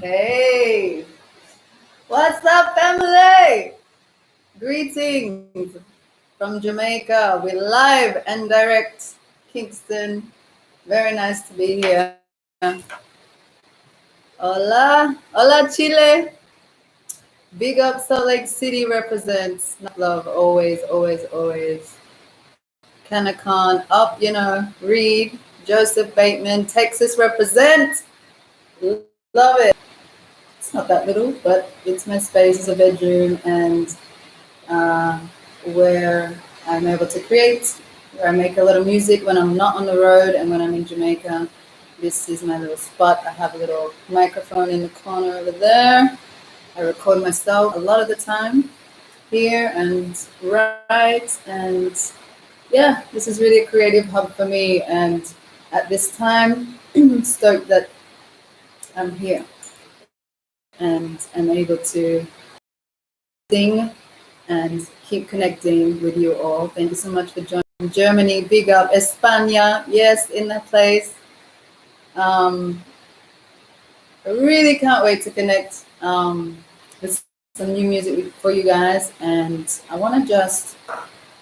Hey, what's up, family? Greetings from Jamaica. We're live and direct, Kingston. Very nice to be here. Hola, hola, Chile. Big up, Salt Lake City represents. Love, always, always, always. Kanakon, up, Reed, Joseph Bateman, Texas represent. Love it. It's not that little, but it's my space, it's a bedroom, and where I'm able to create, where I make a lot of music when I'm not on the road and when I'm in Jamaica. This is my little spot. I have a little microphone in the corner over there. I record myself a lot of the time here and write, and yeah, this is really a creative hub for me, and at this time, I'm stoked that I'm here and I'm able to sing and keep connecting with you all. Thank you so much for joining. Germany, big up. España, yes, in that place. I really can't wait to connect with some new music for you guys, and I want to let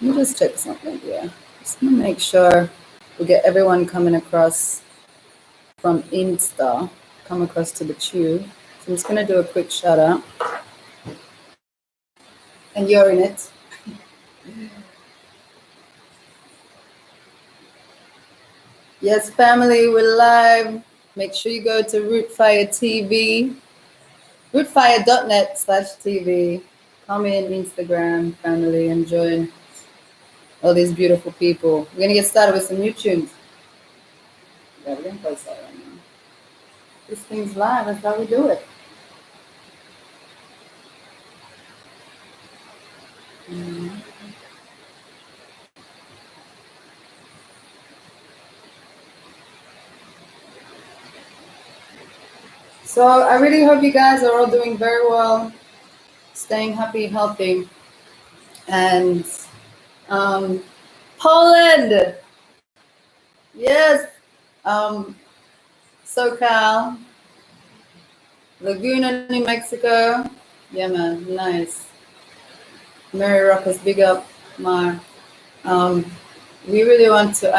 me just check something here. Just want to make sure we get everyone coming across from Insta, come across to the tube. So I'm just going to do a quick shout out. And you're in it. Yes, family, we're live. Make sure you go to Rootfire TV, rootfire.net/TV. Come in Instagram, family, and join all these beautiful people. We're going to get started with some new tunes. Yeah, we're going to play that right now. This thing's live. That's how we do it. So I really hope you guys are all doing very well, staying happy, healthy, and Poland, yes, SoCal, Laguna, New Mexico, yeah man, nice. Mary Rockers, big up, Mar. I really want to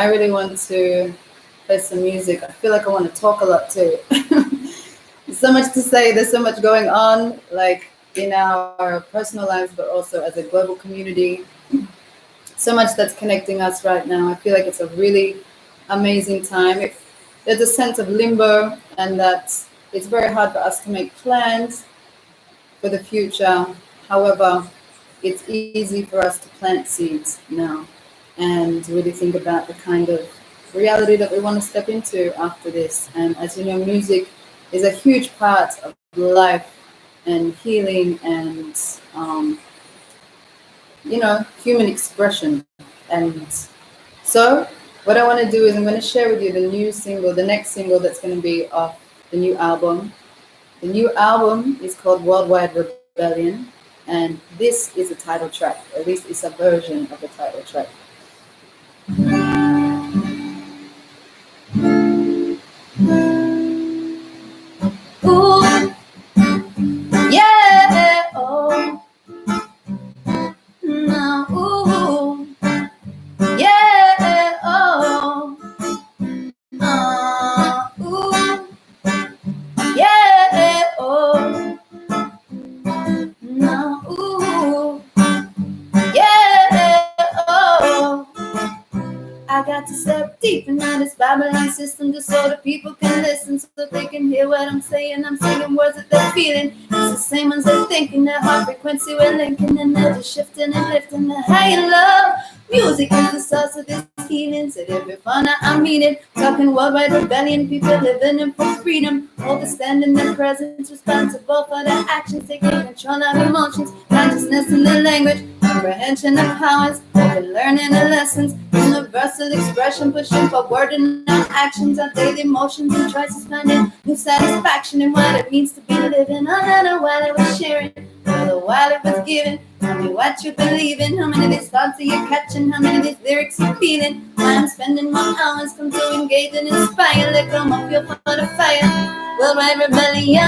play some music. I feel like I want to talk a lot too. There's so much to say, there's so much going on, like in our personal lives, but also as a global community. So much that's connecting us right now. I feel like it's a really amazing time. There's a sense of limbo, and that it's very hard for us to make plans for the future. However, it's easy for us to plant seeds now and really think about the kind of reality that we want to step into after this. And as you know, music is a huge part of life and healing and, human expression. And so what I want to do is I'm going to share with you the next single that's going to be off the new album. The new album is called Worldwide Rebellion, and this is a title track, or at least it's a version of the title track. Ooh, yeah, oh, no, ooh, yeah, oh, ooh, yeah, oh, no, ooh, yeah, oh. I got to step deep into this Babylon system just so the people can listen, so that they can hear what I'm saying. I'm saying words that they're feeling. It's the same ones they're thinking. Their heart frequency we're linking, and they're just shifting and lifting the higher love. Music is the source of this healing. Said every fauna, I mean it. Talking worldwide rebellion, people living in for freedom. Understanding their presence, responsible for their actions, taking control of emotions, consciousness in the language, comprehension of powers, open learning the lessons, universal expression, pushing forward in our actions, our daily emotions and choices, finding new satisfaction in what it means to be living. On while it was sharing, while it was giving. Tell me what you believe in. How many of these thoughts are you catching? How many of these lyrics you feeling? Why I'm spending my hours come to engage and inspire. Let go my feel for the fire. worldwide rebellion.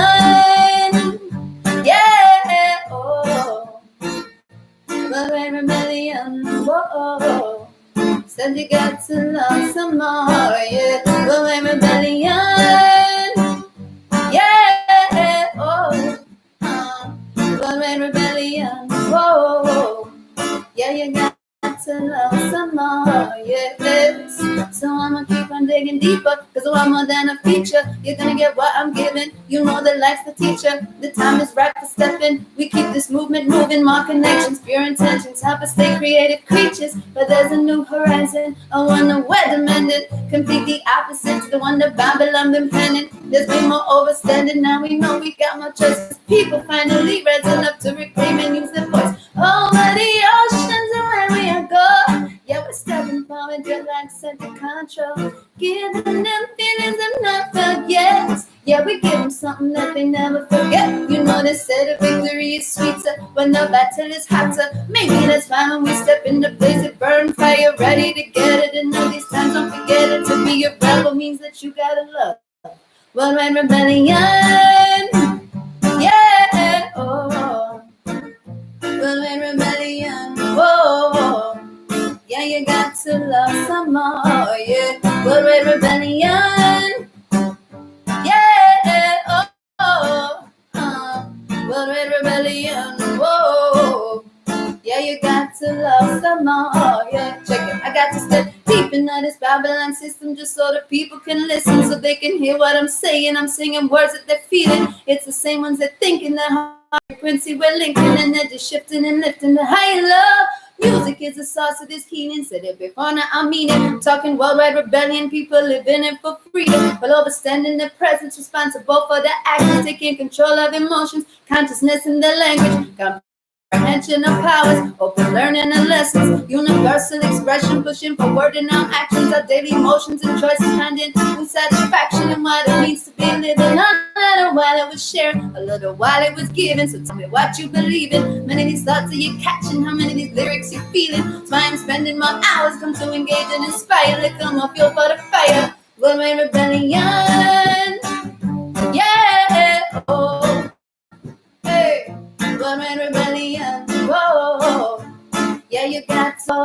Yeah, oh, worldwide rebellion. Whoa, said you got to love some more. Yeah, worldwide rebellion. Yeah, oh, worldwide rebellion. Whoa, yeah, you got to love some more, yes. So I'ma keep on digging deeper, cause I'm more than a feature. You're gonna get what I'm giving. You know that life's the teacher. The time is right for stepping. We keep this movement moving, more connections, pure intentions, help us stay creative creatures. But there's a new horizon, I wonder where the mended. Complete the opposite to the one that Babylon been penning. There's been more overstanding, now we know we got more choices. People finally rising up to reclaim and use their voice. Over the oceans and where we are going. Yeah, we're stepping forward just like center control. Giving them feelings and not forget. Yeah, we give them something that they never forget. You know they said a victory is sweeter when the battle is hotter. Maybe that's fine when we step in the blaze of burn fire, ready to get it. And all these times don't forget it. To be a rebel means that you gotta love. Worldwide rebellion. Yeah, oh. Worldwide rebellion. Whoa. Yeah, you got to love some more. Yeah, worldwide rebellion. Yeah, worldwide rebellion. Whoa. Yeah, you got to love some more. Yeah, check it. I got to step deep into this Babylon system just so the people can listen, so they can hear what I'm saying. I'm singing words that they're feeling. It's the same ones they're thinking. That high frequency we're linking, and they're just shifting and lifting the higher love. Music is the source of this healing. Said it before, now I mean it. Talking worldwide rebellion, people living it for freedom, while overstanding their presence, responsible for their actions, taking control of emotions, consciousness in their language. Comprehension of powers, open learning and lessons, universal expression, pushing forward in our actions, our daily emotions and choices, finding in satisfaction in what it means to be living. A little while it was shared, a little while it was given. So tell me what you believe in. Many of these thoughts are you catching? How many of these lyrics you feeling? That's why I'm spending my hours, come to engage and inspire. Let come on, feel for the fire. Worldwide rebellion. Yeah, oh, hey. Worldwide rebellion, whoa. Yeah, you got to,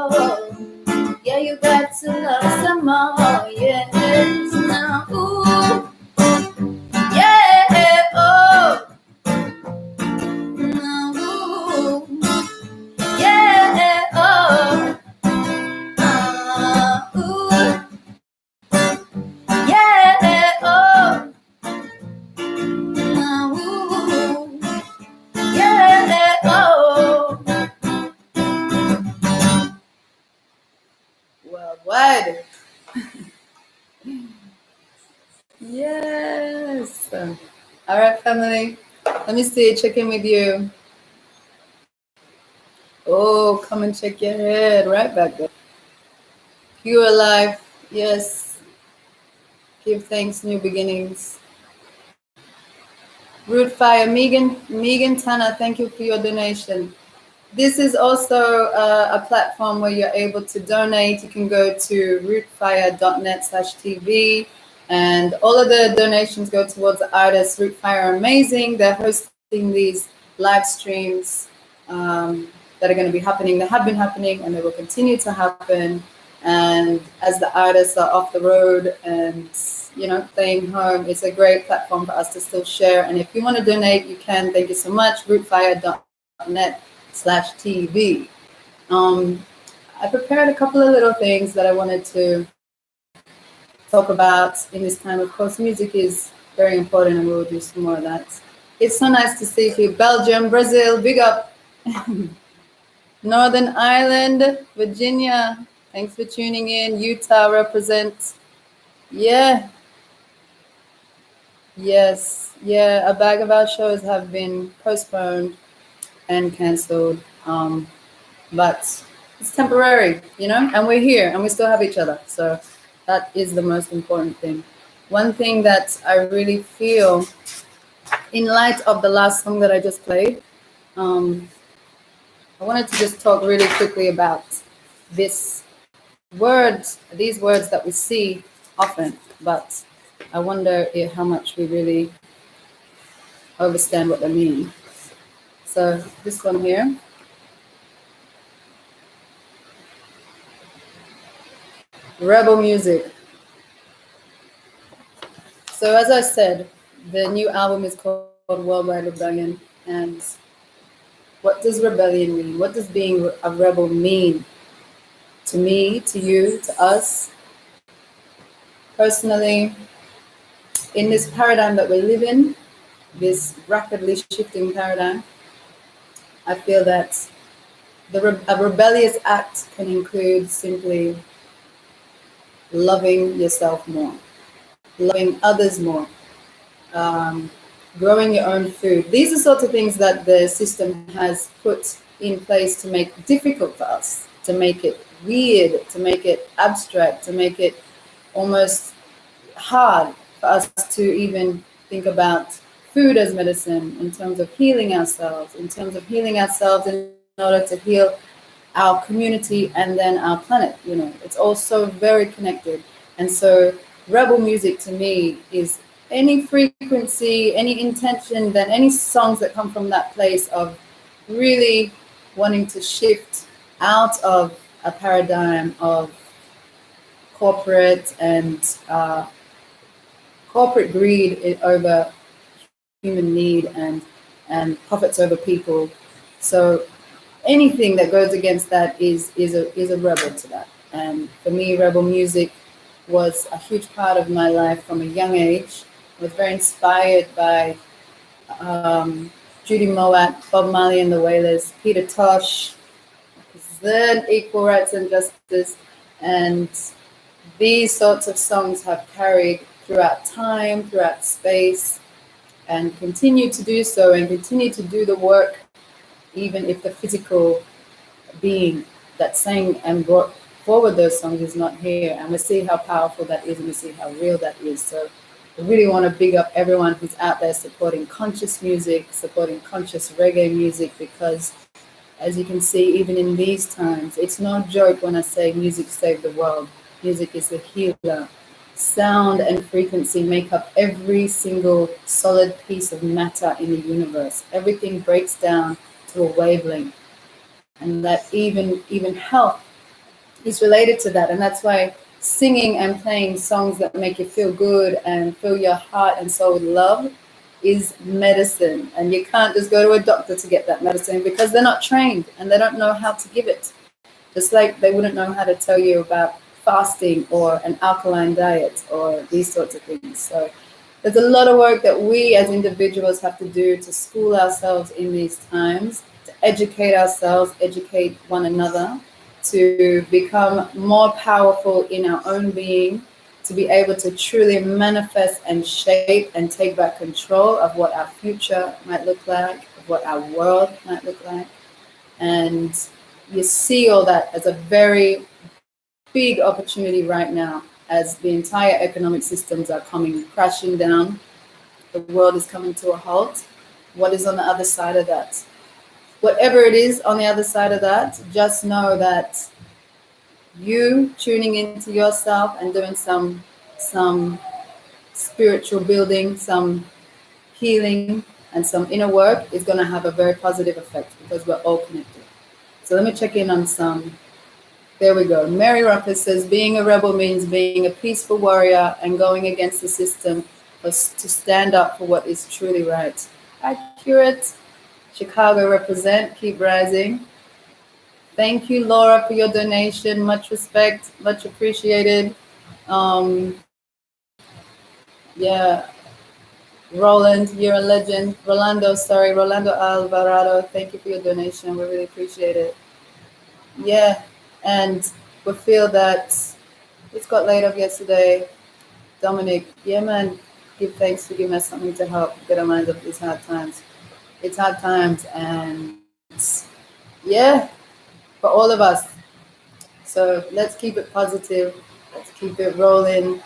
yeah, you got to love some more, yes, now, ooh, yeah, oh, now, ooh, yeah, oh, ooh, yeah, oh, now, ooh, yeah, oh. Worldwide. Yes. All right, family. Let me see. Check in with you. Oh, come and check your head. Right back there. Pure life. Yes. Give thanks, new beginnings. Rootfire. Megan Tanner, thank you for your donation. This is also a platform where you're able to donate. You can go to rootfire.net/TV, and all of the donations go towards the artists. Rootfire are amazing. They're hosting these live streams that are going to be happening. They have been happening, and they will continue to happen. And as the artists are off the road and staying home, it's a great platform for us to still share. And if you want to donate, you can. Thank you so much. rootfire.net/TV. I prepared a couple of little things that I wanted to talk about in this time. Of course, music is very important, and we'll do some more of that. It's so nice to see you. Belgium, Brazil, big up. Northern Ireland, Virginia, thanks for tuning in. Utah represents. Yeah. Yes. Yeah, a bag of our shows have been postponed and cancelled. But it's temporary, and we're here and we still have each other. So that is the most important thing. One thing that I really feel in light of the last song that I just played, I wanted to just talk really quickly about these words that we see often, but I wonder how much we really understand what they mean. So this one here. Rebel music. So as I said, the new album is called Worldwide Rebellion. And what does rebellion mean? What does being a rebel mean to me, to you, to us? Personally, in this paradigm that we live in, this rapidly shifting paradigm, I feel that a rebellious act can include simply loving yourself more, loving others more, growing your own food. These are sorts of things that the system has put in place to make difficult for us, to make it weird, to make it abstract, to make it almost hard for us to even think about food as medicine, in terms of healing ourselves, in order to heal our community and then our planet. You know, it's also very connected. And so rebel music to me is any frequency, any intention, then any songs that come from that place of really wanting to shift out of a paradigm of corporate and corporate greed over human need and profits over people. So anything that goes against that is a rebel to that. And for me, rebel music was a huge part of my life from a young age. I was very inspired by Judy Mowatt, Bob Marley and the Wailers, Peter Tosh, then Equal Rights and Justice, and these sorts of songs have carried throughout time, throughout space, and continue to do so, and continue to do the work, even if the physical being that sang and brought forward those songs is not here. And we see how powerful that is, and we see how real that is. So I really want to big up everyone who's out there supporting conscious music, supporting conscious reggae music, because as you can see, even in these times, it's no joke when I say music saved the world. Music is the healer. Sound and frequency make up every single solid piece of matter in the universe. Everything breaks down to a wavelength, and that even health is related to that. And that's why singing and playing songs that make you feel good and fill your heart and soul with love is medicine. And you can't just go to a doctor to get that medicine, because they're not trained and they don't know how to give it. Just like they wouldn't know how to tell you about fasting or an alkaline diet or these sorts of things. So there's a lot of work that we as individuals have to do to school ourselves in these times, to educate ourselves, educate one another, to become more powerful in our own being, to be able to truly manifest and shape and take back control of what our future might look like, of what our world might look like. And you see all that as a very big opportunity right now, as the entire economic systems are coming crashing down. The world is coming to a halt. What is on the other side of that? Whatever it is on the other side of that, just know that you tuning into yourself and doing some spiritual building, some healing, and some inner work is going to have a very positive effect, because we're all connected. So let me check in on some. There we go. Mary Ruckus says, being a rebel means being a peaceful warrior and going against the system to stand up for what is truly right. Accurate. Chicago represent. Keep rising. Thank you, Laura, for your donation. Much respect. Much appreciated. Yeah. Roland, you're a legend. Rolando Alvarado, thank you for your donation. We really appreciate it. Yeah. And we feel that it got laid off yesterday. Dominic, yeah, man, give thanks for giving us something to help get our minds off these hard times. It's hard times, and yeah, for all of us. So let's keep it positive. Let's keep it rolling.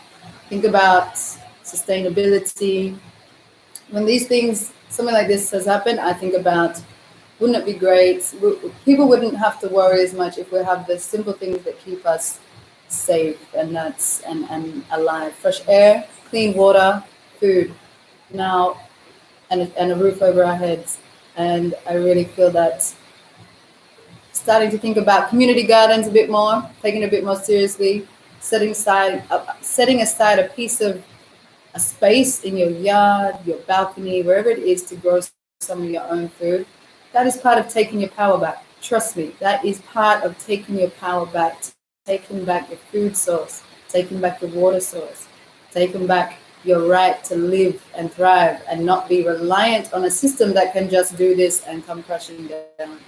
Think about sustainability. When these things, something like this has happened, I think about, wouldn't it be great? People wouldn't have to worry as much if we have the simple things that keep us safe and alive. Fresh air, clean water, food. Now, and a roof over our heads. And I really feel that starting to think about community gardens a bit more, taking it a bit more seriously, setting aside a piece of a space in your yard, your balcony, wherever it is to grow some of your own food. That is part of taking your power back. Trust me, that is part of taking your power back, taking back your food source, taking back your water source, taking back your right to live and thrive and not be reliant on a system that can just do this and come crashing down.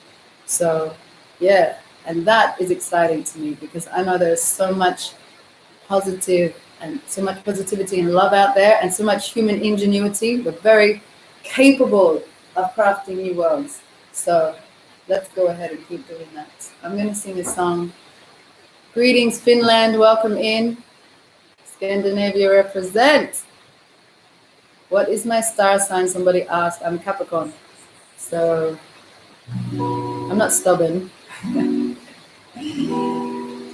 So, yeah, and that is exciting to me because I know there's so much positive and so much positivity and love out there and so much human ingenuity. We're very capable of crafting new worlds. So let's go ahead and keep doing that. I'm going to sing a song. Greetings, Finland. Welcome in. Scandinavia represent. What is my star sign? Somebody asked. I'm Capricorn. So I'm not stubborn.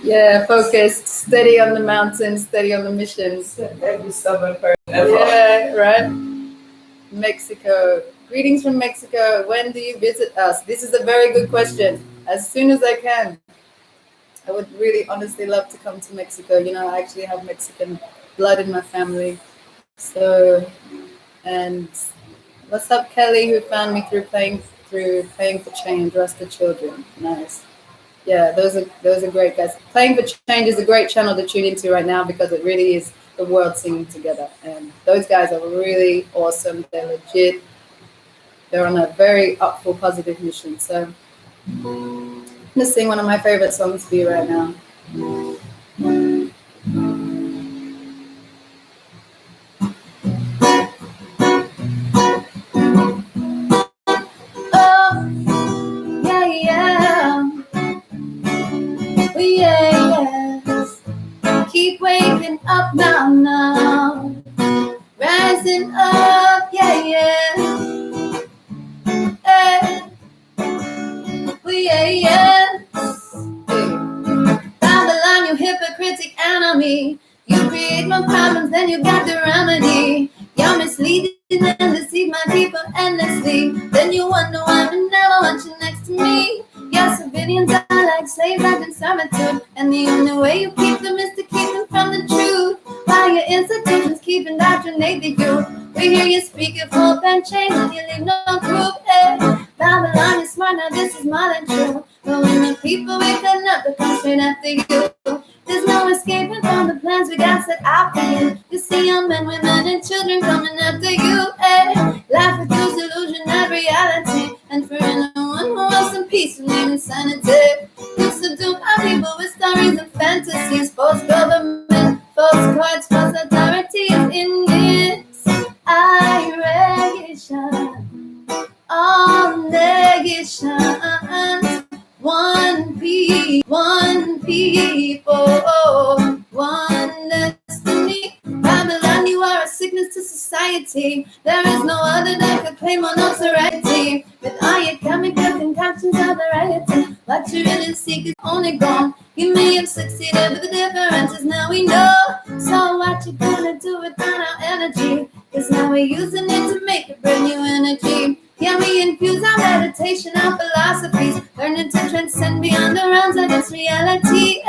Yeah, focused, steady on the mountain, steady on the missions. Every stubborn person ever. Yeah, right. Mexico. Greetings from Mexico. When do you visit us? This is a very good question. As soon as I can. I would really honestly love to come to Mexico. You know, I actually have Mexican blood in my family. So, and what's up, Kelly, who found me through Playing for Change, Rusted Children. Nice. Yeah, those are great guys. Playing for Change is a great channel to tune into right now because it really is the world singing together. And those guys are really awesome. They're legit. They're on a very upful, positive mission. So I'm going to sing one of my favorite songs for you right now. Oh, yeah, yeah. Yes. Keep waking up now. Rising up, yeah, yeah. Hey. Yes. Babylon, you hypocritic enemy. You create more problems than you got the remedy. You're misleading and deceive my people endlessly. Then you wonder why I never want you next to me. Your civilians are like slaves out in servitude, and the only way you keep them is to keep them from the truth. While your institutions keep indoctrinating the youth, we hear you speak of hope and change, and you leave no proof. Hey, Babylon is smart, now this is more than true. But when the people wake up, they come straight after you. There's no escaping from the plans we got set out for you. You see young men, women, and children coming after you. Hey, life reduced illusion, not reality. And for anyone who wants some peace and leave insanity, you subdue our people with stories and fantasies. False government, false courts, false authorities. In this iration, all negations. One people, one destiny. Babylon, you are a sickness to society. There is no other that could claim on notoriety. With all your chemical concoctions of variety, what you really seek is only gone. You may have succeeded, but the difference is now we know. So what you gonna do without our energy? Cause now we're using it to make a brand new energy. Yeah, we infuse our meditation, our philosophies, learning to transcend beyond the realms of this reality.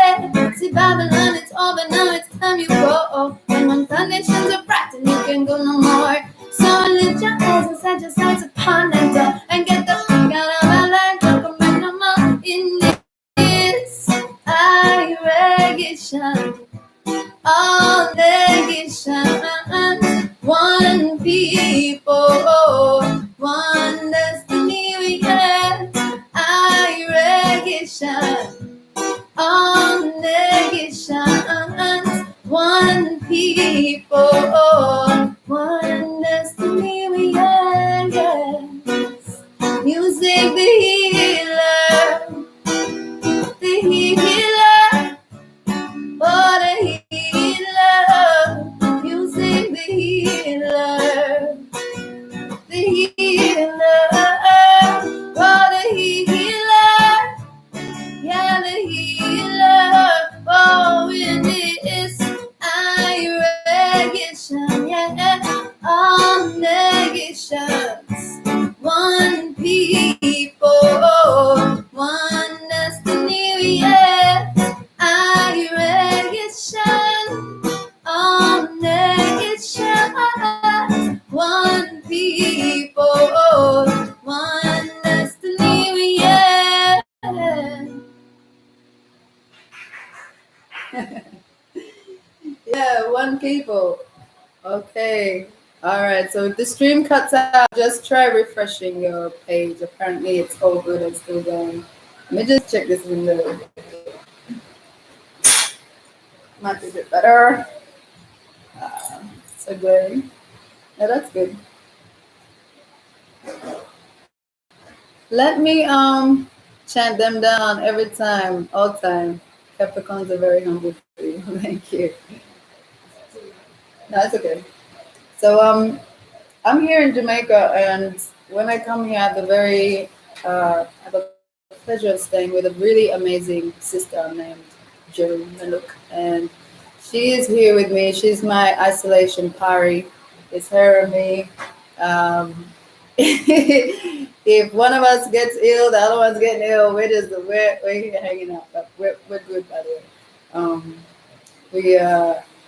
See, Babylon, it's over now, it's time you go. And when conditions are bright, then you can go no more. So lift your eyes and set your sights upon that door, and get the fuck out of our life, don't come back no more. In this iration, all negations, one people, one destiny we have. Iration, all negations, one people, one destiny we have. Yes. Music the healer, the healer, oh the healer. Music the healer, people, one destiny we have. Yeah, one people. Okay. All right. So if the stream cuts out, just try refreshing your page. Apparently, it's all good and still going. Let me just check this window. Might be a bit better. So good. Yeah, that's good. Let me chant them down every time, all time. Capricorns are very humble for you. Thank you. No, it's okay. So I'm here in Jamaica, and when I come here, I have a pleasure of staying with a really amazing sister named Jo Nanook, and she is here with me. She's my isolation party. It's her and me. If one of us gets ill, the other one's getting ill. We're hanging out, but we're good by the way. We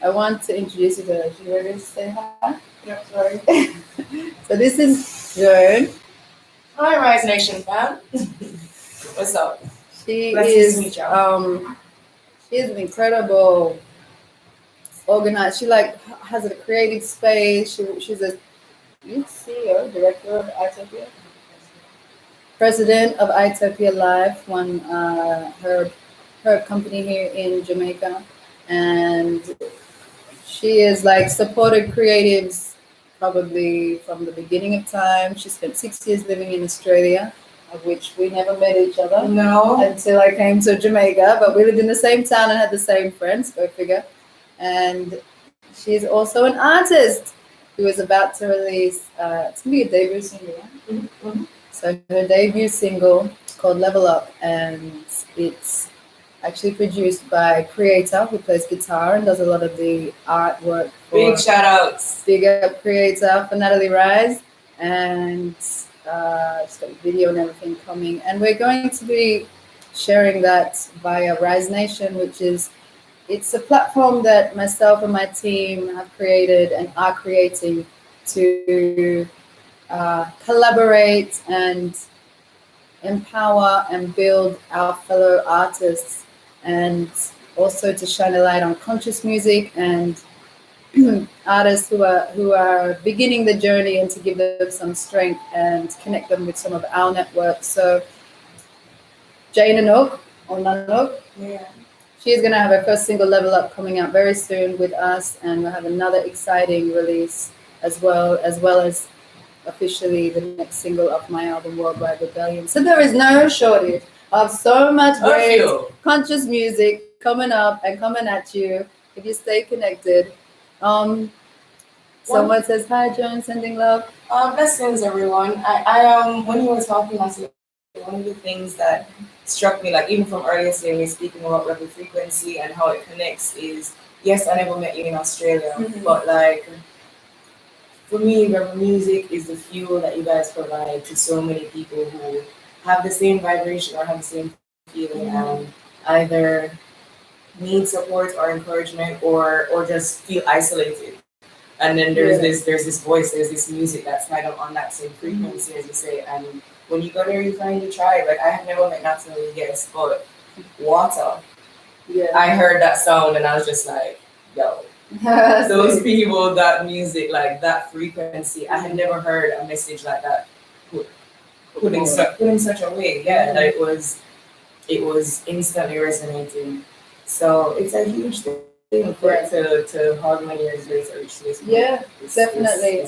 I want to introduce you to her. You ready to say hi? Yeah, sorry. So this is Joan. Hi, Rise Nation fam. What's up? She Nice to meet is y'all. she is an incredible organized. She like has a creative space. She's a CEO, director of Itopia, president of Itopia Life, one her company here in Jamaica, and she is like supported creatives probably from the beginning of time. She spent 6 years living in Australia, of which we never met each other No. until I came to Jamaica, but we lived in the same town and had the same friends, go figure. And she's also an artist who is about to release, it's going to be a debut single. Mm-hmm. So her debut single called Level Up, and it's actually produced by Creator, who plays guitar and does a lot of the artwork. Big shout outs. Big up Creator for Natalie Rize, and she's got a video and everything coming. And we're going to be sharing that via Rize Nation, which is it's a platform that myself and my team have created and are creating to collaborate and empower and build our fellow artists, and also to shine a light on conscious music and artists who are beginning the journey, and to give them some strength and connect them with some of our networks. So Jane Nanook, or Nanook, Yeah. she's going to have her first single, Level Up, coming out very soon with us, and we'll have another exciting release as well as officially the next single of my album, Worldwide Rebellion. So there is no shortage of so much great conscious music coming up and coming at you if you stay connected. Someone says, hi, Joan, sending love. Blessings, everyone. I when you were talking last week, one of the things that struck me, like even from earlier today, when we speaking about rebel frequency and how it connects, is yes, I never met you in Australia, but like for me, rebel music is the fuel that you guys provide to so many people who have the same vibration or have the same feeling and either need support or encouragement or just feel isolated. And then there's this voice, there's this music that's kind of on that same frequency, as you say. And when you go there, you find your tribe. Like I have never met Natalie, yes, but Water. Yeah. I heard that sound and I was just like, yo, those people, that music, like that frequency. I had never heard a message like that put in such a way. Yeah, that it was instantly resonating. So it's a huge thing for it to how many years later reach this point. Yeah, definitely.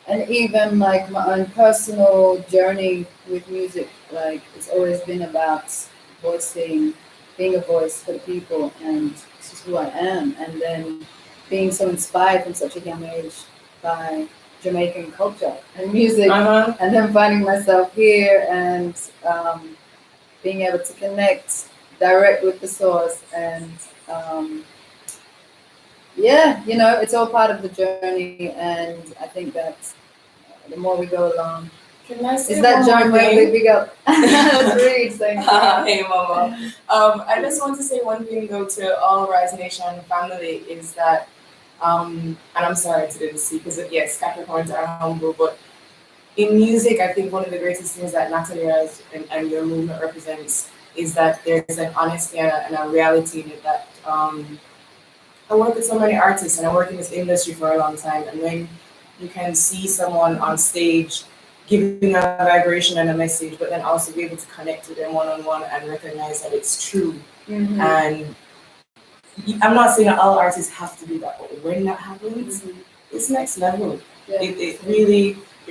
And even like my own personal journey with music, like it's always been about being a voice for the people, and this is who I am. And then being so inspired from such a young age by Jamaican culture and music, and then finding myself here and being able to connect direct with the source. And it's all part of the journey. And I think that the more we go along, is that John Wesley? Big up. That's Rize. Thank you. Hey, Mama. I just want to say one thing though to all Rise Nation family is that And I'm sorry to the sea because yes, Capricorns are humble, but in music, I think one of the greatest things that Natalie has and your movement represents is that there's an honesty and a reality in it that I work with so many artists and I work in this industry for a long time. And when you can see someone on stage giving a vibration and a message, but then also be able to connect with them one on one and recognize that it's true. And I'm not saying that all artists have to do that, but when that happens, it's next level. Yeah. It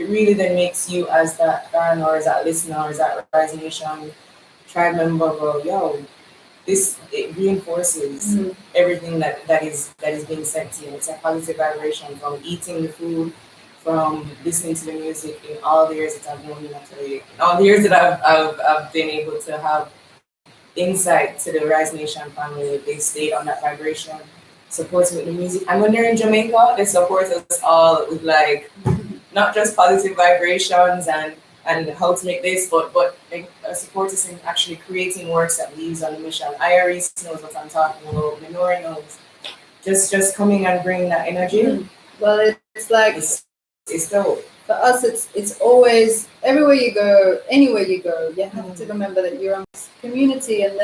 really then makes you as that fan or as that listener or as that Rise Nation tribe member go, yo, this it reinforces everything that is being sent to you. It's a positive vibration from eating the food, from listening to the music in all the years that I've known you, Natalie, in all the years that I've been able to have insight to the Rise Nation family. They stayed on that vibration, supporting with the music. And when they're in Jamaica, they support us all with like not just positive vibrations and how to make this, but support us in actually creating works that leaves on the mission. Iris knows what I'm talking about. Minori knows. Just coming and bringing that energy. Well, it's like it's dope. For us, it's always everywhere you go, anywhere you go, you have to remember that you're on this community, and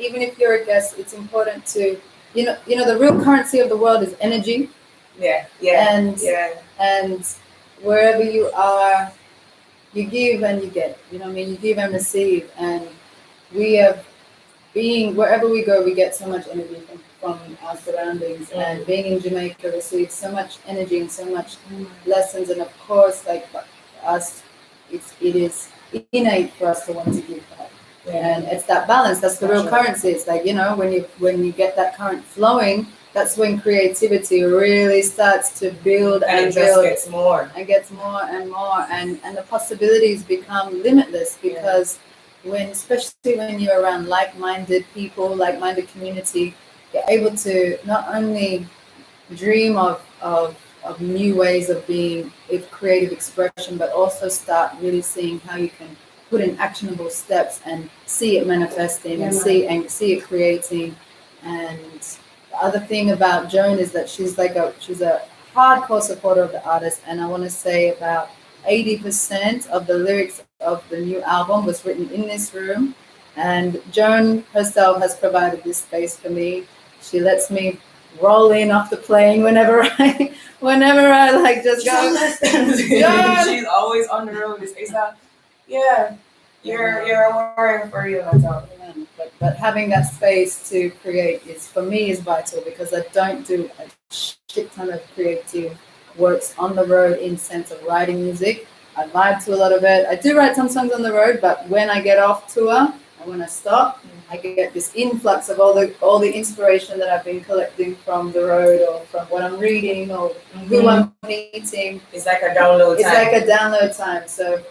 even if you're a guest, it's important to you know the real currency of the world is energy. And wherever you are, you give and you get. You know what I mean? You give and receive, and we have being wherever we go, we get so much energy from our surroundings. And being in Jamaica receives so much energy and so much lessons. And of course, like for us, it is innate for us to want to give back. And it's that balance. That's the real currency. It's like, when you get that current flowing, that's when creativity really starts to build and it build. Gets more and more, and the possibilities become limitless because especially when you're around like-minded people, like-minded community, you're able to not only dream of new ways of being with creative expression, but also start really seeing how you can put in actionable steps and see it manifesting and see it creating. And the other thing about Joan is that she's a hardcore supporter of the artist, and I want to say about 80% of the lyrics of the new album was written in this room, and Joan herself has provided this space for me. She lets me roll in off the plane whenever I like just go. She's always on the road. You're a warrior for you. That's all. But having that space to create is vital because I don't do a shit ton of creative works on the road in sense of writing music. I vibe to a lot of it. I do write some songs on the road, but when I get off tour and when I stop, I get this influx of all the inspiration that I've been collecting from the road or from what I'm reading or who I'm meeting. It's like a download time. So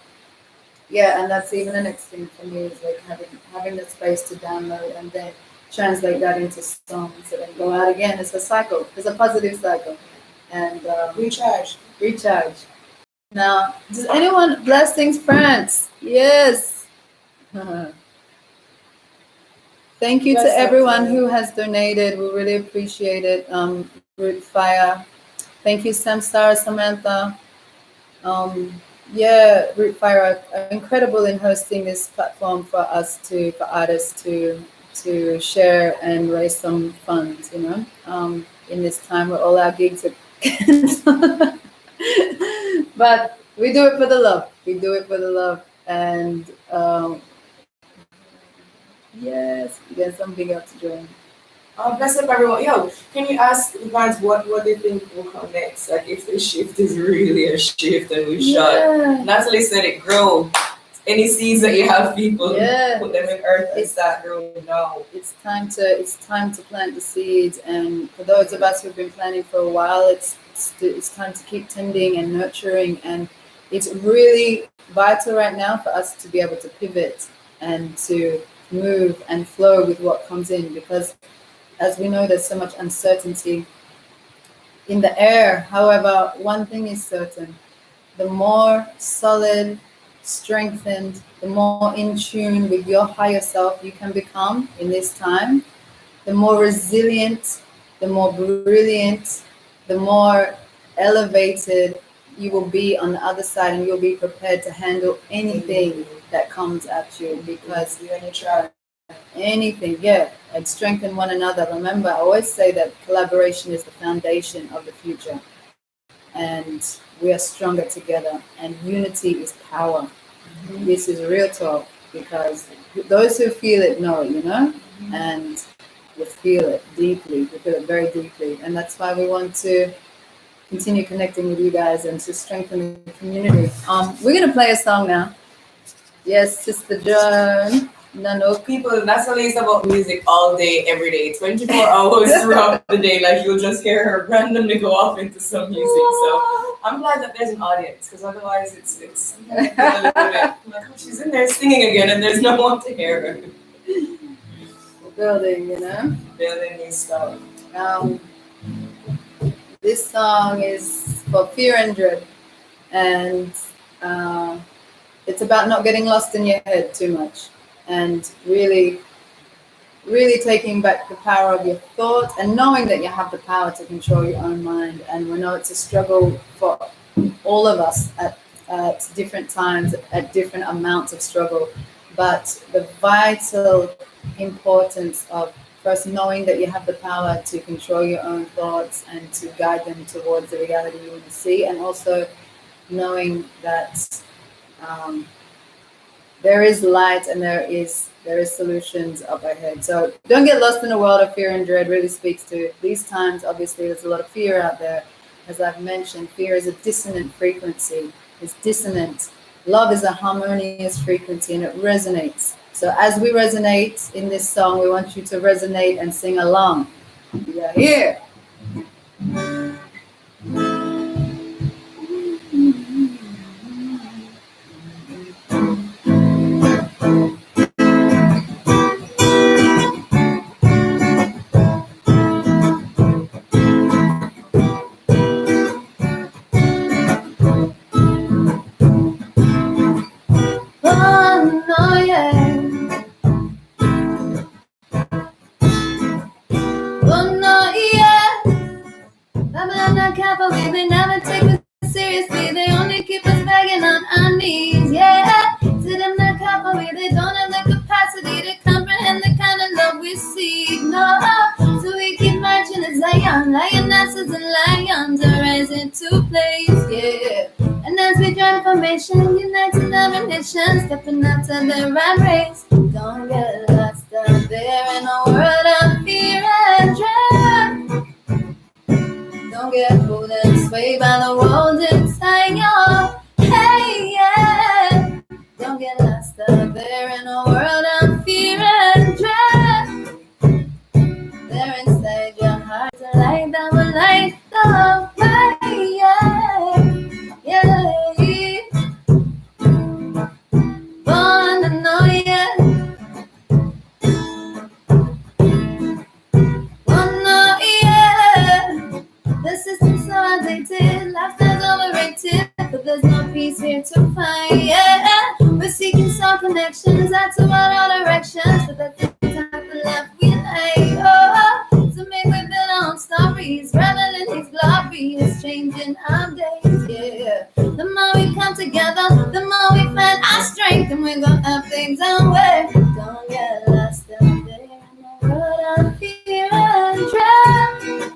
yeah, and that's even the next thing for me is like having the space to download and then translate that into songs and then go out again. It's a cycle. It's a positive cycle. And recharge. Now, does anyone blessings, France? Yes. Thank you to everyone who has donated. We really appreciate it. Rootfire. Thank you, Samsara, Samantha. Rootfire are incredible in hosting this platform for artists to share and raise some funds, in this time where all our gigs are canceled. But we do it for the love. And yes, there's something else to join. Bless up everyone. Yo, can you ask the fans what they think will come next? Like if the shift is really a shift and we shot. Natalie said it grow. Any seeds that you have, people put them in earth and start growing now. It's time to plant the seeds, and for those of us who've been planting for a while, it's time to keep tending and nurturing, and it's really vital right now for us to be able to pivot and to move and flow with what comes in, because as we know, there's so much uncertainty in the air. However, one thing is certain: the more solid, strengthened, the more in tune with your higher self you can become in this time, the more resilient, the more brilliant, the more elevated you will be on the other side, and you'll be prepared to handle anything that comes at you, because you're gonna try. anything, yeah, and strengthen one another. Remember, I always say that collaboration is the foundation of the future, and we are stronger together, and unity is power. This is real talk, because those who feel it know, and we feel it deeply. We feel it very deeply, and that's why we want to continue connecting with you guys and to strengthen the community. We're gonna play a song now. Yes, Sister Joan. Nanook. People, that's the least about music all day, every day, 24 hours throughout the day. Like, you'll just hear her randomly go off into some music. So I'm glad that there's an audience, because otherwise it's a little bit like, oh, she's in there singing again and there's no one to hear her. Building, Building new stuff. This song is for Fear and Dread, and it's about not getting lost in your head too much, and really taking back the power of your thought, and knowing that you have the power to control your own mind. And we know it's a struggle for all of us at different times, at different amounts of struggle, but the vital importance of first knowing that you have the power to control your own thoughts and to guide them towards the reality you want to see, and also knowing that there is light and there is solutions up ahead. So don't get lost in the world of fear and dread. Really speaks to these times. Obviously, there's a lot of fear out there. As I've mentioned, fear is a dissonant frequency. It's dissonant. Love is a harmonious frequency, and it resonates. So as we resonate in this song, we want you to resonate and sing along. We are here. Lionesses and lions are rising to place, yeah. And as we join formation, united our nation, stepping up to the rat race. Don't get lost out there in a world of fear and dread. Don't get pulled and swayed by the world inside your head, yeah. Don't get lost out there in a world of fear and dread. There inside your heart, a light that will light the way, yeah, yeah. Wanna know, yeah. Wanna, yeah. The system's so outdated, lifestyle's overrated, but there's no peace here to find, yeah. We're seeking some connections, that's about all directions, but that's the type of love we like, oh. So make we build our own stories, revel in these glories, changing our days, yeah. The more we come together, the more we find our strength, and we're gonna up things our way. Don't get lost out there in the world of fear and dread.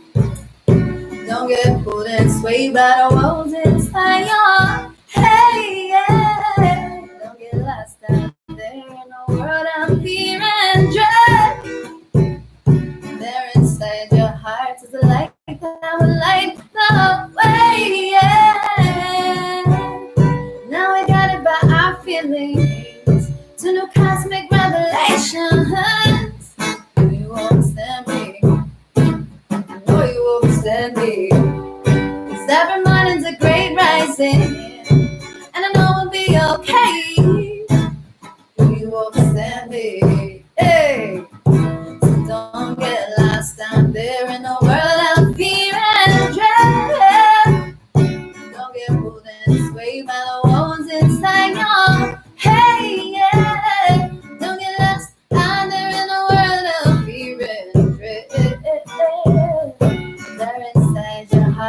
Don't get pulled and swayed by the walls inside your head, yeah. Don't get lost out there in the world of fear and dread. There inside your heart is a light that will light the way, yeah. Now we got it by our feelings to new cosmic revelations. You understand me? I know you understand me. 'Cause every morning's a great rising, and I know we'll be okay. Do you understand me? Hey! Don't get lost out there in a world of fear and dread. Don't get pulled and swayed by the walls inside your head, yeah. Don't get lost out there in a world of fear and dread. There inside your heart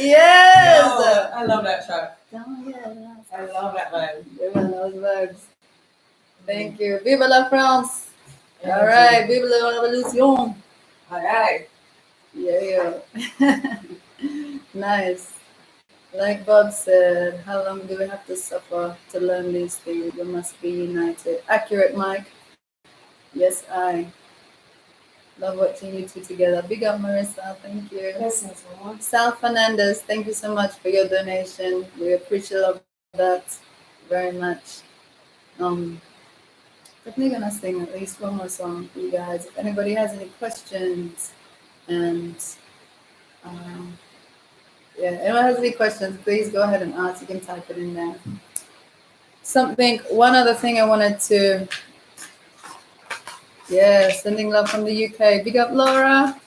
Yes. Yo, I love that track. Don't get lost. I love that vibe. Viva those vibes. Thank you. Viva la France. All Energy. right. Viva la revolution. All right. Yeah. Nice. Like Bob said, how long do we have to suffer to learn these things? We must be united. Accurate, Mike. Yes, I love watching you two together. Big up, Marissa. Thank you. Blessings, Mama. Sal Fernandez, thank you so much for your donation. We appreciate that very much. Definitely gonna sing at least one more song for you guys. If anybody has any questions, and yeah, anyone has any questions, please go ahead and ask. You can type it in there. One other thing I wanted to, sending love from the UK. Big up, Laura.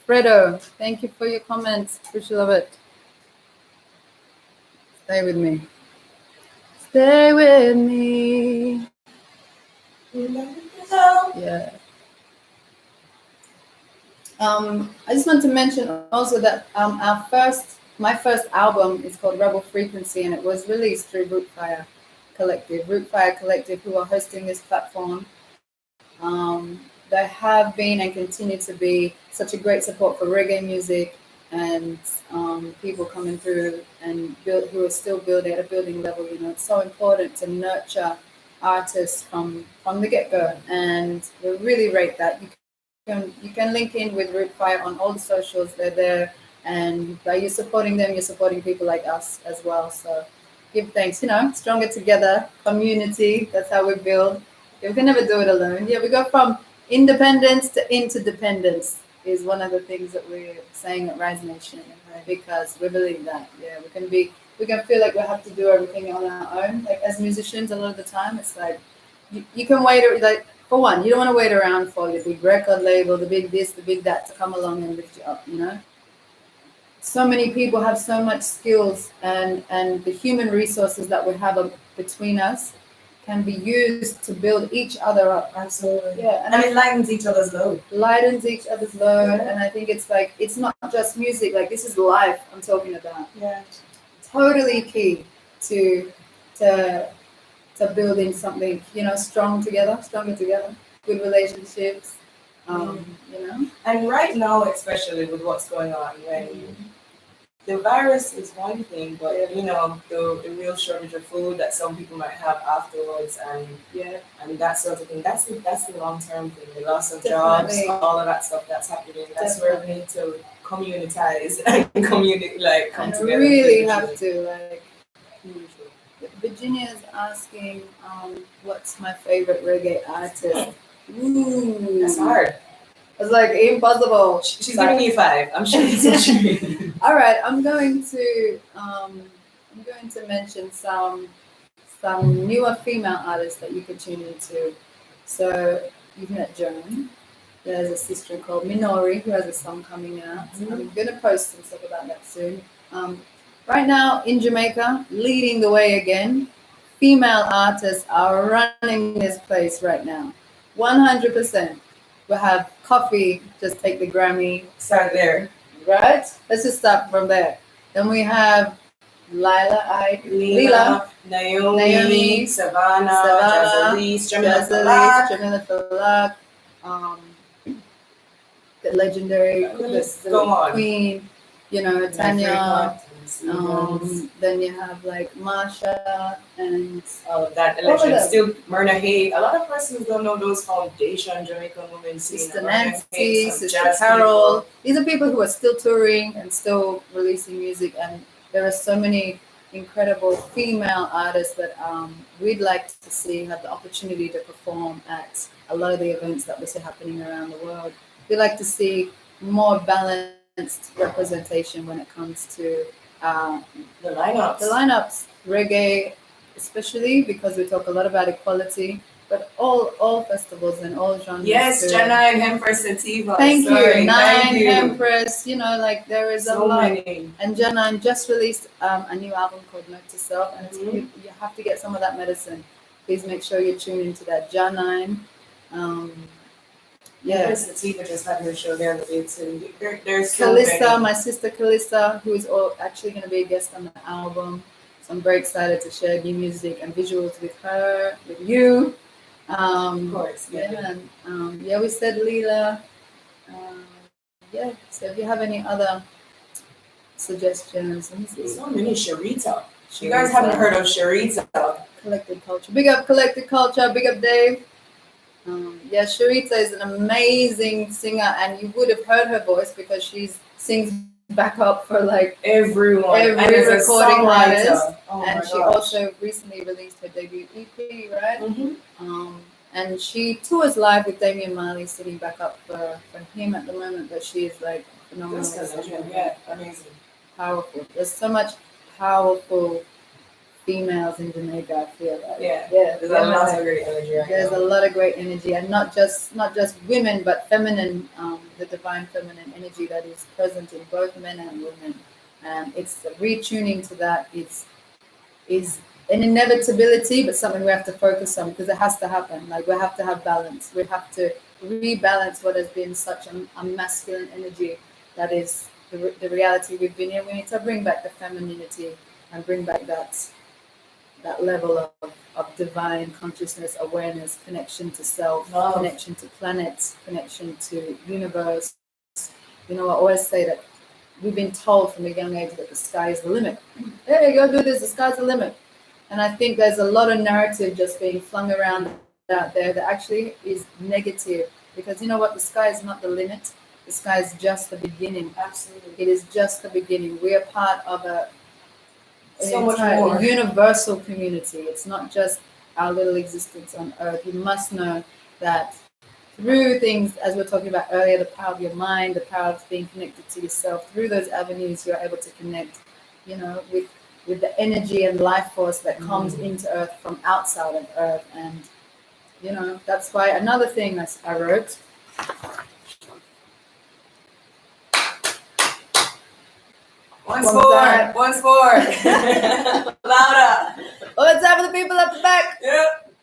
Fredo, thank you for your comments. Appreciate love it. Stay with me. Stay with me. Yeah. I just want to mention also that my first album is called Rebel Frequency, and it was released through Rootfire Collective. Rootfire Collective, who are hosting this platform. They have been and continue to be such a great support for reggae music, and people coming through and who are still building at a building level. You know, it's so important to nurture artists from the get-go, and we really rate that. You can link in with Rootfire on all the socials. They're there, and by you supporting them, you're supporting people like us as well. So give thanks. You know, stronger together, community. That's how we build. We can never do it alone. Yeah, we go from independence to interdependence is one of the things that we're saying at Rise Nation, because we believe that. Yeah, we can feel like we have to do everything on our own. Like as musicians, a lot of the time, it's like you can wait. Like for one, you don't want to wait around for your big record label, the big this, the big that to come along and lift you up. You know, so many people have so much skills, and the human resources that we have between us can be used to build each other up. Absolutely. Yeah, And it lightens each other's load. Lightens each other's load, Yeah. and I think it's like it's not just music. Like this is life I'm talking about. Yeah. Totally key to building something, you know, stronger together, good relationships. You know. And right now, especially with what's going on, when the virus is one thing, but you know, the real shortage of food that some people might have afterwards, and that sort of thing. That's the long term thing. The loss of jobs, all of that stuff that's happening. That's where we need to communitize and come together. Really have to like. Virginia is asking, what's my favorite reggae artist? Ooh, That's hard. It's like impossible. She's giving you 5. I'm sure it's what All right, I'm going to mention some newer female artists that you could tune into. So you've met Joan. There's a sister called Minori who has a song coming out. I'm gonna post some stuff about that soon. Right now in Jamaica, leading the way again, female artists are running this place right now. 100%. We have Coffee, just take the Grammy. Start there. Right? Let's just start from there. Then we have Leela, Naomi, Savannah, Jamila Falak, the legendary the Queen, you know, Tanya. Then you have like Marsha and all of that. Election still Myrna Hay. A lot of persons don't know those foundation Jamaican women. Sister Nancy, Sister Carol. These are people who are still touring and still releasing music, and there are so many incredible female artists that we'd like to see have the opportunity to perform at a lot of the events that we see happening around the world. We'd like to see more balanced representation when it comes to the lineups, reggae, especially because we talk a lot about equality, but all festivals and all genres. Yes, Janine, Empress Sativa. Thank you, Nine, Empress. You know, like there is so a lot. Many. And Janine just released a new album called Note to Self, and you have to get some of that medicine. Please make sure you tune into that. Janine. Yeah. Yes, Sativa just had her show there. There's so Kalissa, many. my sister Kalissa, who is actually going to be a guest on the album. So I'm very excited to share new music and visuals with her, with you. Of course. Yeah, and we said Leela. Yeah, so if you have any other suggestions, let me see. So many Sharita. You guys haven't heard of Sharita? Collected Culture. Big up Collected Culture. Big up Dave. Yeah, Sharita is an amazing singer, and you would have heard her voice because she sings back up for like everyone. Every recording artist. Oh and she also recently released her debut EP, right? Mm-hmm. And she tours live with Damian Marley, sitting back up for him at the moment, but she is like phenomenal. Yeah, amazing. Powerful. There's so much powerful females in Jamaica, I feel like. Yeah. There's a lot of great energy. There's a lot of great energy, and not just women, but feminine, the divine feminine energy that is present in both men and women. And it's retuning to that is an inevitability, but something we have to focus on because it has to happen. Like we have to have balance. We have to rebalance what has been such a masculine energy that is the reality we've been in. We need to bring back the femininity and bring back that level of divine consciousness, awareness, connection to self, connection to planets, connection to universe. You know, I always say that we've been told from a young age that the sky is the limit. Hey, go do this, the sky's the limit. And I think there's a lot of narrative just being flung around out there that actually is negative, because you know what, the sky is not the limit. The sky is just the beginning. Absolutely. It is just the beginning. We are part of a universal community. It's not just our little existence on earth. You must know that through things, as we were talking about earlier, the power of your mind, the power of being connected to yourself, through those avenues you're able to connect, you know, with the energy and life force that comes into earth from outside of earth. And you know, that's why another thing I wrote, Once more. Louder. What's up with the people up the back? Yep.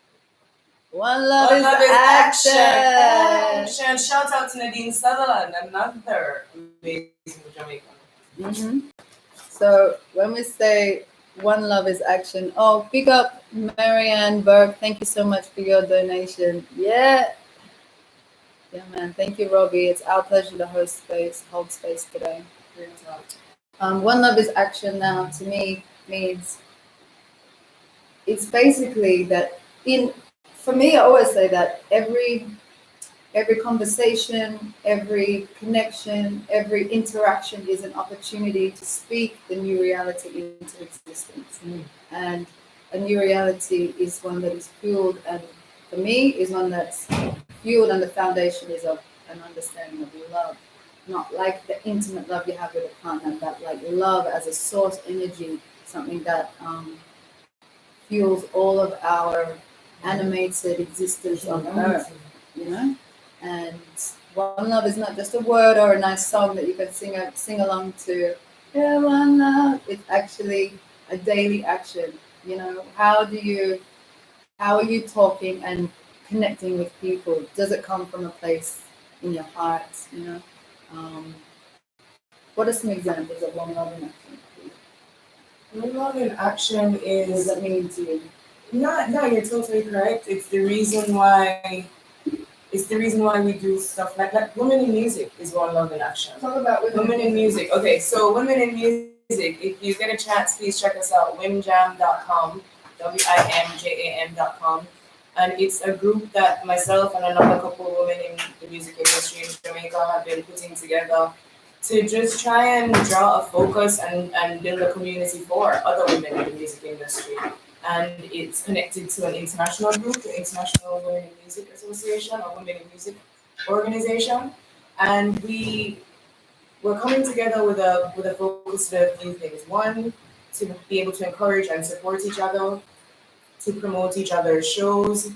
One love is action. Action. Shout out to Nadine Sutherland, another amazing Jamaican. So when we say one love is action, big up Marianne Berg. Thank you so much for your donation. Yeah, man. Thank you, Robbie. It's our pleasure to hold space today. One love is action now to me means it's basically that for me, I always say that every conversation, every connection, every interaction is an opportunity to speak the new reality into existence. And a new reality is one that is fueled, and for me is one that's fueled, and the foundation is of an understanding of love. Not like the intimate love you have with a partner, but like love as a source energy, something that fuels all of our animated existence on earth, you know? And one love is not just a word or a nice song that you can sing along to. Yeah, one love. It's actually a daily action. You know, how are you talking and connecting with people? Does it come from a place in your heart? You know, what are some examples of one love in action? One love in action is. What does that mean to you? No, you're totally correct. It's the reason why we do stuff like that. Women in music is one love in action. Talk about women in music. Okay, so women in music. If you get a chance, please check us out. Wimjam.com, WIMJAM.com, and it's a group that myself and another couple of women in the music industry in Jamaica have been putting together to just try and draw a focus and build a community for other women in the music industry. And it's connected to an international group, the International Women in Music Association or Women in Music Organization. And we're coming together with a focus to a few things. One, to be able to encourage and support each other, to promote each other's shows,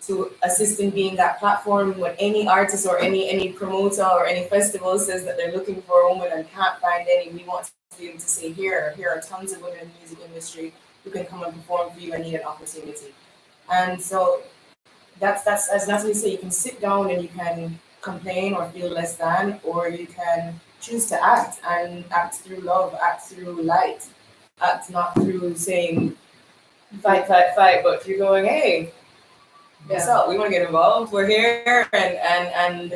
to assist in being that platform when any artist or any promoter or any festival says that they're looking for a woman and can't find any. We want to be able to say, here are tons of women in the music industry who can come and perform for you and need an opportunity. And so that's as Natalie said, you can sit down and you can complain or feel less than, or you can choose to act and act through love, act through light, act not through saying fight, fight, fight, but you're going, hey, what's up? We want to get involved. We're here, and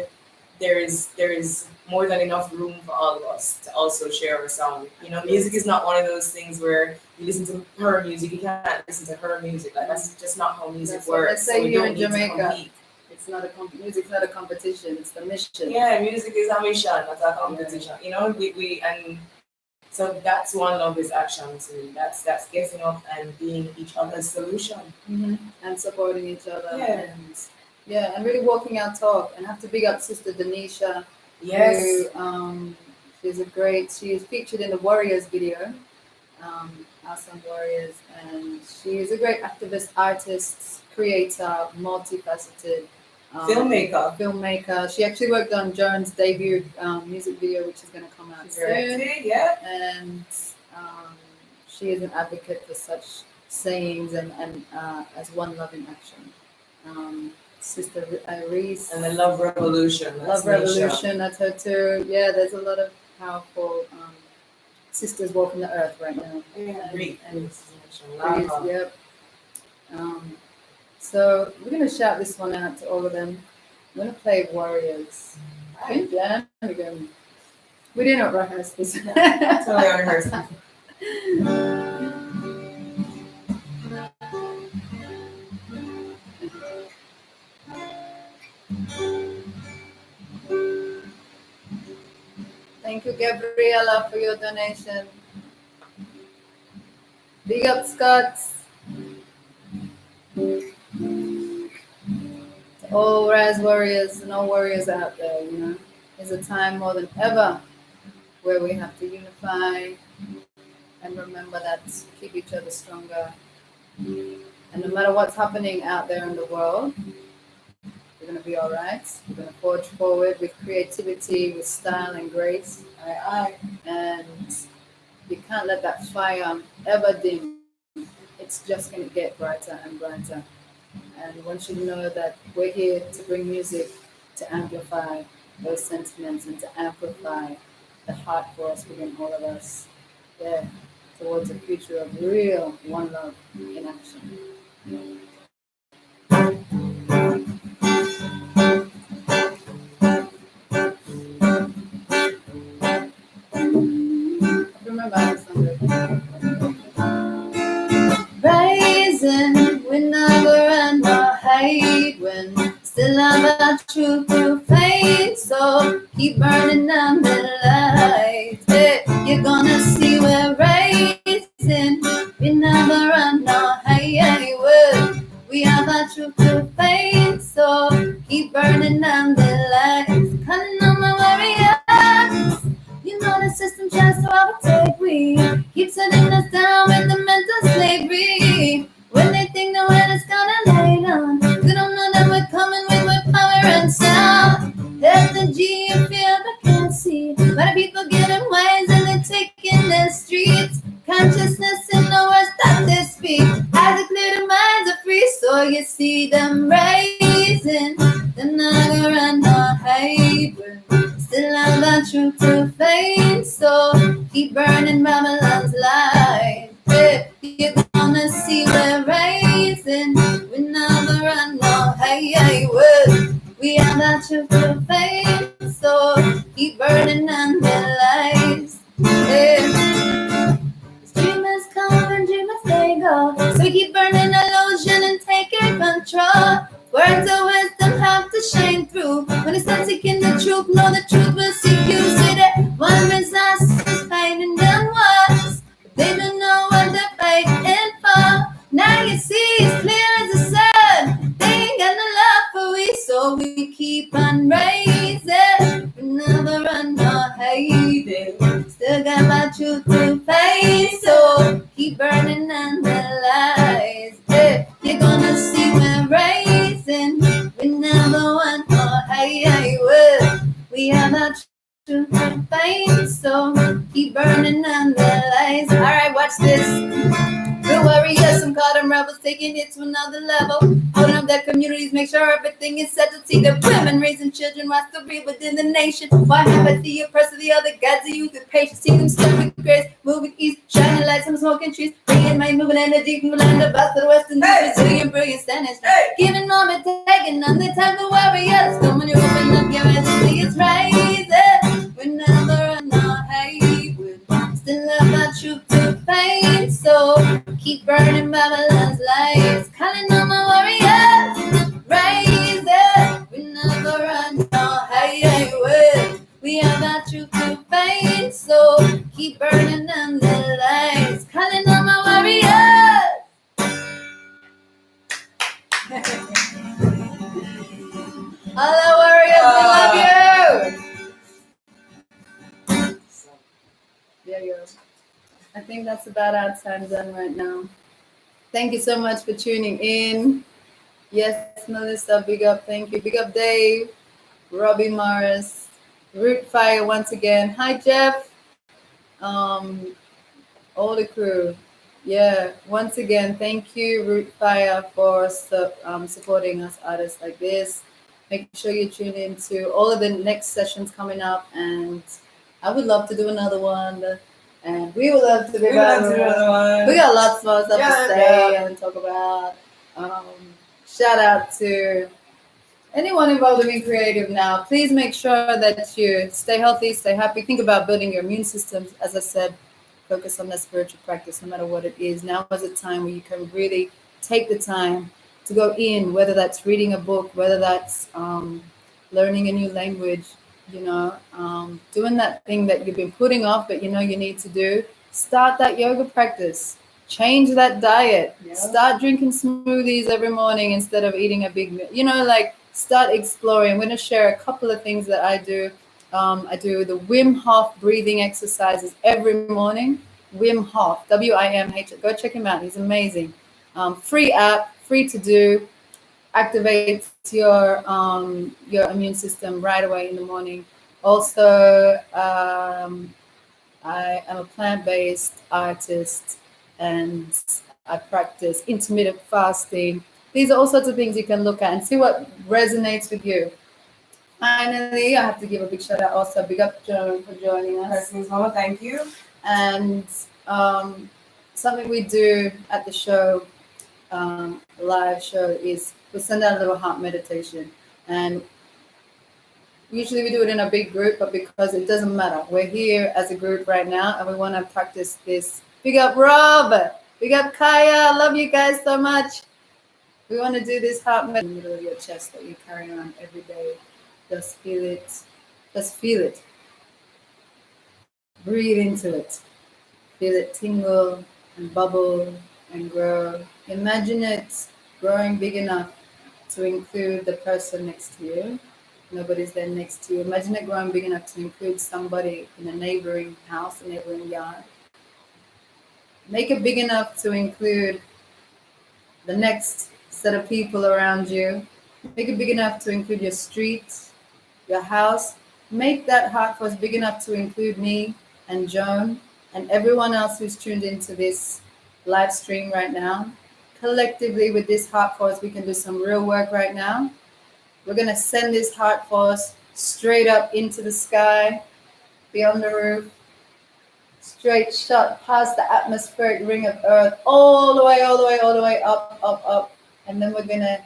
there is more than enough room for all of us to also share our sound. You know, music is not one of those things where you listen to her music, you can't listen to her music. Like that's just not how music works. Let's say so you're in Jamaica. It's not music's not a competition. It's the mission. Yeah, music is a mission, not a competition. You know, we and so that's one love is action to me. That's getting up and being each other's solution. And supporting each other. Yeah. And really walking our talk. And have to big up Sister Denisha. Yes. Who, she's featured in the Warriors video, Awesome Warriors, and she is a great activist, artist, creator, multifaceted filmmaker. She actually worked on Joan's debut music video, which is going to come out soon. Yeah. And she is an advocate for such sayings and as one loving action. Sister Rize. And the Love Revolution. Love Revolution, that's her too. Yeah, there's a lot of powerful sisters walking the earth right now. Rize, yep. So we're going to shout this one out to all of them. I'm going to play Warriors. Right. Yeah, we didn't rehearse this. Totally unrehearsed. Thank you, Gabriella, for your donation. Big up, Scott. To all Rize warriors and all warriors out there, you know, there's a time more than ever where we have to unify and remember that, keep each other stronger. And no matter what's happening out there in the world, we're going to be all right. We're going to forge forward with creativity, with style and grace. And you can't let that fire ever dim. It's just going to get brighter and brighter. And once you know that we're here to bring music to amplify those sentiments and to amplify the heart force within all of us, towards a future of real one love in action. Rising, we never run or hide when still have our truth to fight. So keep burning down the light. Hey, you're gonna see we're rising. We never run or hide when we have our truth to fight. So keep burning down the lights. Calling on my warriors. You know the system tries to overtake we. Keep setting us down with the mental slavery. When they think the wind is gonna lay down, they don't know that we're coming with power and sound. There's the G you feel but can't see. A lot of people getting wise and they're taking the streets. Consciousness in the words that they speak. As they clear their minds are free, so you see them rising. They're not gonna run or hide. Still have that truth to face, so keep burning Babylon's light. You're gonna see we're rising. We never run no high. We have that truth to face, so keep burning on the lights. Dreamers come and dreamers they go, so keep burning illusion and take your control. Words of wisdom have to shine through. When it's not seeking the truth, know the truth will seek you. See that one resist is fighting them walls. They don't know what they're fighting for. Now you see it's clear as the sun. They ain't got no love for we, so we keep on rising. We never run nor hiding. Still got my truth to face, so keep burning on the lights. You're gonna see we're rising. We never want no high. We have our truth to face, so keep burning on the lights. Alright, watch this. The warriors, some cotton rebels taking it to another level. Holding up their communities, make sure everything is settled. See the women raising children, watch the real within the nation. Why have I see oppress of the other, guides the youth with patience. See them step with grace, moving east, shining like some smoking trees. Bringing my moving energy from the land of us to the western Brazilian brilliant standing strong. Giving on and taking on the time for warriors. So many open up, your energy is rising. We never run out, hey, we still love our truth to pain. So keep burning Babylon's lights, calling on my warriors. Rise up, we never run out, hey, hey, we have our truth to pain. So keep burning them the lights, calling on my warriors. All the warriors, we love you. There you go. I think that's about our time done right now. Thank you so much for tuning in. Yes, Melissa, big up. Thank you. Big up, Dave, Robbie Morris, Rootfire once again. Hi, Jeff. All the crew. Yeah, once again, thank you, Rootfire, for supporting us artists like this. Make sure you tune in to all of the next sessions coming up, and I would love to do another one. And we would love to do another one. We got lots more stuff to say and talk about. Shout out to anyone involved in being creative now. Please make sure that you stay healthy, stay happy. Think about building your immune systems. As I said, focus on that spiritual practice, no matter what it is. Now is a time where you can really take the time to go in, whether that's reading a book, whether that's learning a new language, doing that thing that you've been putting off, but you know you need to do. Start that yoga practice. Change that diet. Yeah. Start drinking smoothies every morning instead of eating a big meal. Start exploring. I'm going to share a couple of things that I do. I do the Wim Hof breathing exercises every morning. Wim Hof, W-I-M-H. Go check him out. He's amazing. Free app, free to do. Activates your immune system right away in the morning. Also, I am a plant-based artist, and I practice intermittent fasting. These are all sorts of things you can look at and see what resonates with you. Finally, I have to give a big shout out also. Big up Joan for joining us. Thank you. And something we do at the show, live show, is we send out a little heart meditation. And usually we do it in a big group, but because it doesn't matter, we're here as a group right now and we want to practice this. Big up Rob, big up Kaya, I love you guys so much. We want to do this heart meditation in the middle of your chest that you carry around every day. Just feel it. Just feel it. Breathe into it. Feel it tingle and bubble and grow. Imagine it growing big enough to include the person next to you. Nobody's there next to you. Imagine it growing big enough to include somebody in a neighboring house, a neighboring yard. Make it big enough to include the next set of people around you. Make it big enough to include your street, your house. Make that heart force big enough to include me and Joan and everyone else who's tuned into this live stream right now. Collectively, with this heart force, we can do some real work right now. We're going to send this heart force straight up into the sky, beyond the roof, straight shot past the atmospheric ring of Earth, all the way up, up, up. And then we're going to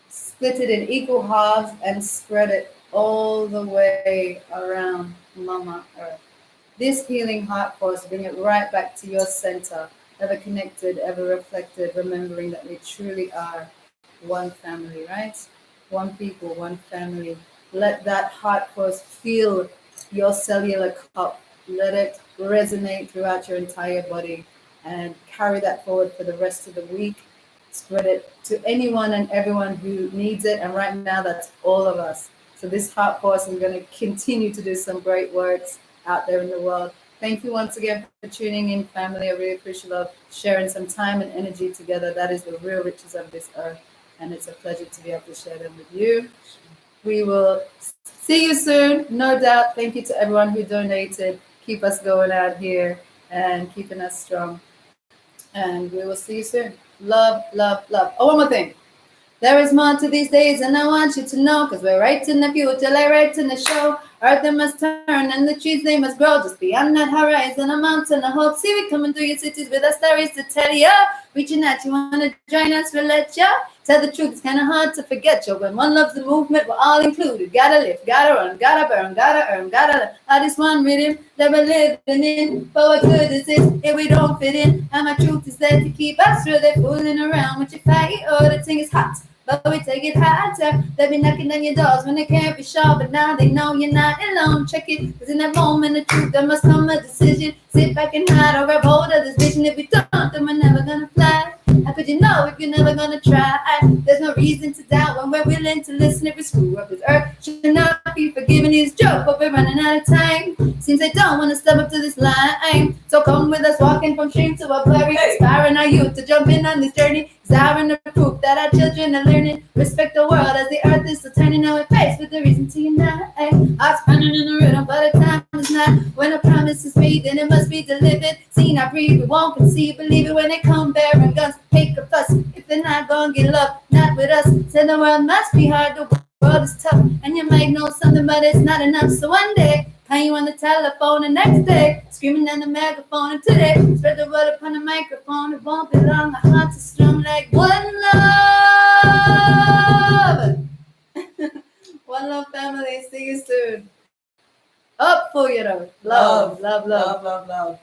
split it in equal halves and spread it all the way around Mama Earth. This healing heart force, bring it right back to your center, ever connected, ever reflected, remembering that we truly are one family, right? One people, one family. Let that heart force fill your cellular cup. Let it resonate throughout your entire body and carry that forward for the rest of the week. Spread it to anyone and everyone who needs it. And right now, that's all of us. So this heart force is going to continue to do some great works out there in the world. Thank you once again for tuning in, family. I really appreciate love sharing some time and energy together. That is the real riches of this earth. And it's a pleasure to be able to share them with you. We will see you soon, no doubt. Thank you to everyone who donated. Keep us going out here and keeping us strong. And we will see you soon. Love, love, love. Oh, one more thing. There is more to these days, and I want you to know, cause we're right in the future, like right in the show. Earth they must turn, and the trees they must grow. Just beyond that horizon, a mountain of hope. See we coming through your cities with our stories to tell ya. Reaching out, you wanna join us? We'll let ya. Tell the truth, it's kinda hard to forget ya. When one loves the movement, we're all included. Gotta live, gotta run, gotta burn, gotta earn, gotta learn. All this one rhythm that we're living in. But what good is this if we don't fit in? And my truth is there to keep us really fooling around with your fight. Oh, the thing is hot. But we take it hotter. They be knocking on your doors when they can't be sure, but now they know you're not alone. Check it, cause in that moment of truth, there must come a decision. Sit back and hide or grab hold of this vision. If we don't, then we're never gonna fly. How could you know if you're never gonna try? There's no reason to doubt when we're willing to listen. If we screw up, this earth should not be forgiven. His joke, but we're running out of time. Seems they don't wanna step up to this line. So come with us, walking from stream to a blurry, inspiring our youth to jump in on this journey. Desiring the proof that our children are learning. Respect the world as the earth is still turning. Now we're faced with the reason to unite. Hearts pounding in the rhythm, but the time is not. When a promise is made, then it must be delivered. See, not breathe, we won't conceive, believe it when they come bearing guns. Make a fuss if they're not gonna get love, not with us. Said the world must be hard, the world is tough, and you might know something, but it's not enough. So one day, calling you on the telephone, the next day, screaming on the megaphone, and today, spread the word upon the microphone. It won't be long, our hearts are strung like one love. One love, family. See you soon. Up for you, though. Love, love, love. Love, love, love.